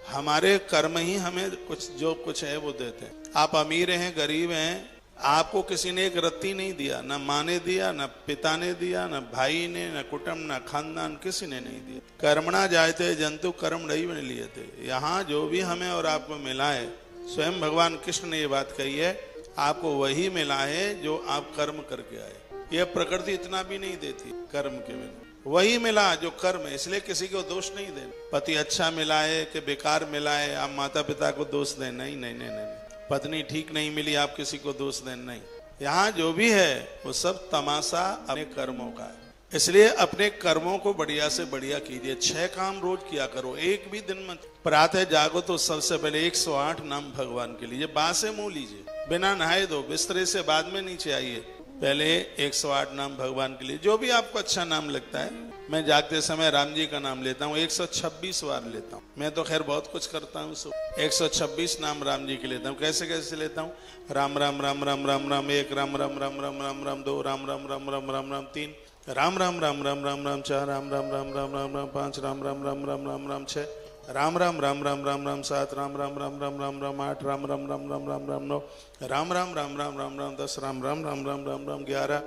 हमारे कर्म ही हमें कुछ जो कुछ है वो देते हैं। आप अमीर हैं, गरीब हैं, आपको किसी ने एक रत्ती नहीं दिया, न माँ ने दिया, न पिता ने दिया, न भाई ने, न कुटुंब, न खानदान, किसी ने नहीं दिया। कर्मणा जायते जंतु कर्म नहीं बन लिए थे। यहाँ जो भी हमें और आपको मिला है, स्वयं भगवान कृष्ण ने ये बात कही है, आपको वही मिला है जो आप कर्म करके आए। यह प्रकृति इतना भी नहीं देती कर्म के बिना, वही मिला जो कर्म है। इसलिए किसी को दोष नहीं देना। पति अच्छा मिला है कि बेकार मिला है, आप माता पिता को दोष दें, नहीं नहीं नहीं नहीं। पत्नी ठीक नहीं मिली, आप किसी को दोष दें, नहीं। यहाँ जो भी है वो सब तमाशा अपने कर्मों का है। इसलिए अपने कर्मों को बढ़िया से बढ़िया कीजिए। 6 काम रोज किया करो, एक भी दिन मत। प्रातः जागो तो सबसे पहले 108 नाम भगवान के लिए बासे मुंह लीजिए, बिना नहाए दो, बिस्तरे से बाद में नीचे आइए, पहले 108 नाम भगवान के लिए, जो भी आपको अच्छा नाम लगता है। मैं जागते समय राम जी का नाम लेता हूँ, 126 बार लेता हूँ। मैं तो खैर बहुत कुछ करता हूँ, 126 नाम राम जी के लेता हूँ। कैसे कैसे लेता हूँ? राम राम राम राम राम राम 1, राम राम राम राम राम राम 2, राम राम राम राम राम राम 3, राम राम राम राम राम राम 4, राम राम राम राम राम राम 5, राम राम राम राम राम राम 6, राम राम राम राम राम राम 7, राम राम राम राम राम राम 8, राम राम राम राम राम राम 9, राम राम राम राम राम राम 10, राम राम राम राम राम राम 11,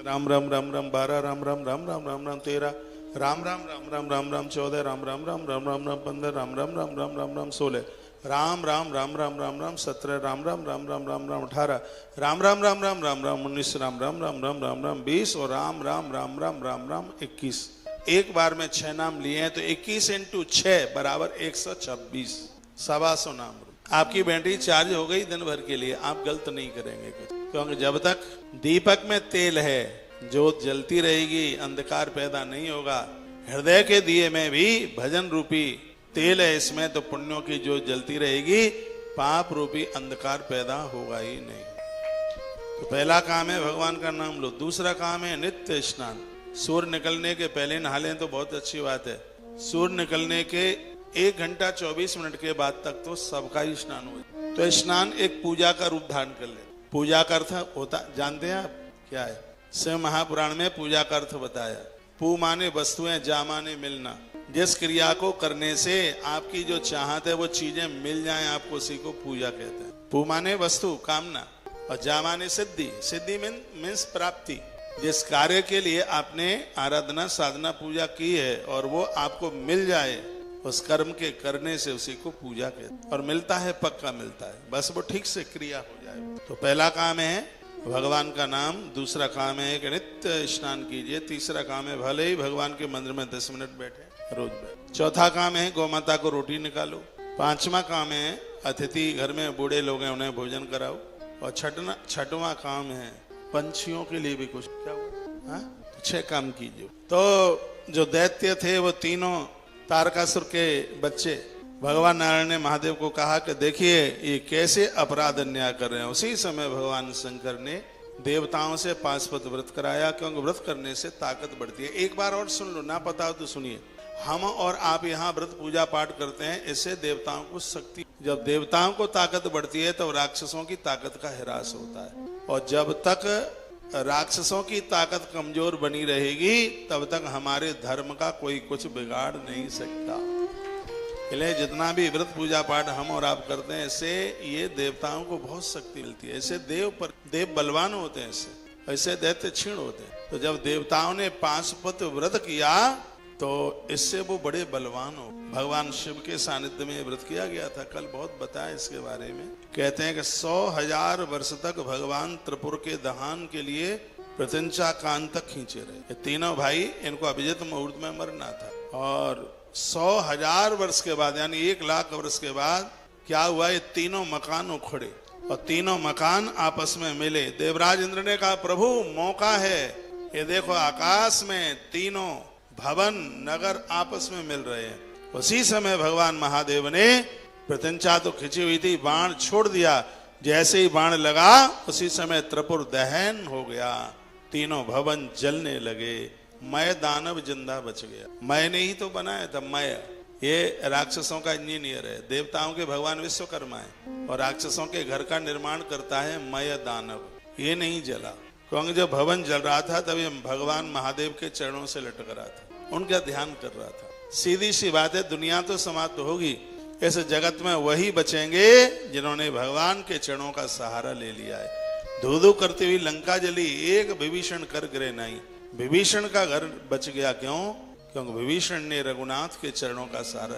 राम राम राम राम 12, राम राम राम राम राम राम 13, राम राम राम राम राम राम 14, राम राम राम राम राम राम 15, राम राम राम राम राम राम 16, राम राम राम राम राम राम 17, राम राम राम राम राम राम 18, राम राम राम राम राम राम 19, राम राम राम राम राम राम 20 और राम राम राम राम राम राम 21। एक बार में 6 नाम लिए हैं तो 21 × 6 बराबर 126, 125 नाम। आपकी बैटरी चार्ज हो गई दिन भर के लिए, आप गलत नहीं करेंगे कुछ। क्योंकि जब तक दीपक में तेल है, जोत जलती रहेगी, अंधकार पैदा नहीं होगा। हृदय के दिए में भी भजन रूपी तेल है, इसमें तो पुण्यों की जोत जलती रहेगी, पाप रूपी अंधकार पैदा होगा ही नहीं। तो पहला काम है भगवान का नाम लो। दूसरा काम है नित्य स्नान। सूर्य निकलने के पहले नहा लें तो बहुत अच्छी बात है। सूर्य निकलने के 1 घंटा 24 मिनट के बाद तक तो सबका ही स्नान हो। तो स्नान एक पूजा का रूप धारण कर ले। पूजा का अर्थ होता जानते हैं आप क्या है? शिव महापुराण में पूजा का अर्थ बताया। पू माने वस्तुएं, जा माने मिलना। जिस क्रिया को करने से आपकी जो चाहत है वो चीजें मिल जाएं आपको, उसी को पूजा कहते हैं। पू माने वस्तु, कामना, और जा माने सिद्धि। सिद्धि मीन्स प्राप्ति। जिस कार्य के लिए आपने आराधना साधना पूजा की है और वो आपको मिल जाए, उस कर्म के करने से उसी को पूजा कहते हैं। और मिलता है, पक्का मिलता है, बस वो ठीक से क्रिया हो जाए। तो पहला काम है भगवान का नाम। दूसरा काम है कि नित्य स्नान कीजिए। तीसरा काम है भले ही भगवान के मंदिर में 10 मिनट बैठे, रोज बैठे। चौथा काम है गौ माता को रोटी निकालो। 5वां काम है अतिथि, घर में बूढ़े लोग हैं उन्हें भोजन कराओ। और 6वां काम है पंछियों के लिए भी कुछ। क्या हुआ? 6 काम कीजिए। तो जो दैत्य थे वो तीनों तारकासुर के बच्चे, भगवान नारायण ने महादेव को कहा कि देखिए ये कैसे अपराध अन्याय कर रहे हैं। उसी समय भगवान शंकर ने देवताओं से पाशुपत व्रत कराया, क्योंकि व्रत करने से ताकत बढ़ती है। एक बार और सुन लो, ना पता हो तो सुनिए। हम और आप यहाँ व्रत पूजा पाठ करते हैं, इससे देवताओं को शक्ति, जब देवताओं को ताकत बढ़ती है तब राक्षसों की ताकत का ह्रास होता है। और जब तक राक्षसों की ताकत कमजोर बनी रहेगी तब तक हमारे धर्म का कोई कुछ बिगाड़ नहीं सकता। इसलिए जितना भी व्रत पूजा पाठ हम और आप करते हैं, इससे ये देवताओं को बहुत शक्ति मिलती है। ऐसे देव बलवान होते हैं, ऐसे दैत्य क्षीण होते हैं। तो जब देवताओं ने पाशुपत व्रत किया तो इससे वो बड़े बलवान हो। भगवान शिव के सानिध्य में व्रत किया गया था, कल बहुत बताया इसके बारे में। कहते हैं कि 100,000 वर्ष तक भगवान त्रिपुर के दहन के लिए प्रत्यंचा कान तक खींचे रहे। ये तीनों भाई, इनको अभिजित मुहूर्त में मरना था। और 100,000 वर्ष के बाद, यानी 1,00,000 वर्ष के बाद क्या हुआ? ये तीनों मकान उखड़े और तीनों मकान आपस में मिले। देवराज इंद्र ने कहा प्रभु मौका है, ये देखो आकाश में तीनों भवन नगर आपस में मिल रहे हैं। उसी समय भगवान महादेव ने प्रत्यंचा तो खिंची हुई थी, बाण छोड़ दिया। जैसे ही बाण लगा उसी समय त्रिपुर दहन हो गया, तीनों भवन जलने लगे। मय दानव जिंदा बच गया। मय ने ही तो बनाया था। मय ये राक्षसों का इंजीनियर है, देवताओं के भगवान विश्वकर्मा है, और राक्षसों के घर का निर्माण करता है मय दानव। ये नहीं जला, क्योंकि जब भवन जल रहा था तब ये भगवान महादेव के चरणों से लटक रहा था, उनका ध्यान कर रहा था। सीधी सी बात है, दुनिया तो समाप्त होगी, इस जगत में वही बचेंगे जिन्होंने भगवान के चरणों का सहारा ले लिया है। धू धू करती हुई लंका जली, एक विभीषण कर गिरे नहीं। विभीषण का घर बच गया, क्यों? क्योंकि विभीषण ने रघुनाथ के चरणों का सहारा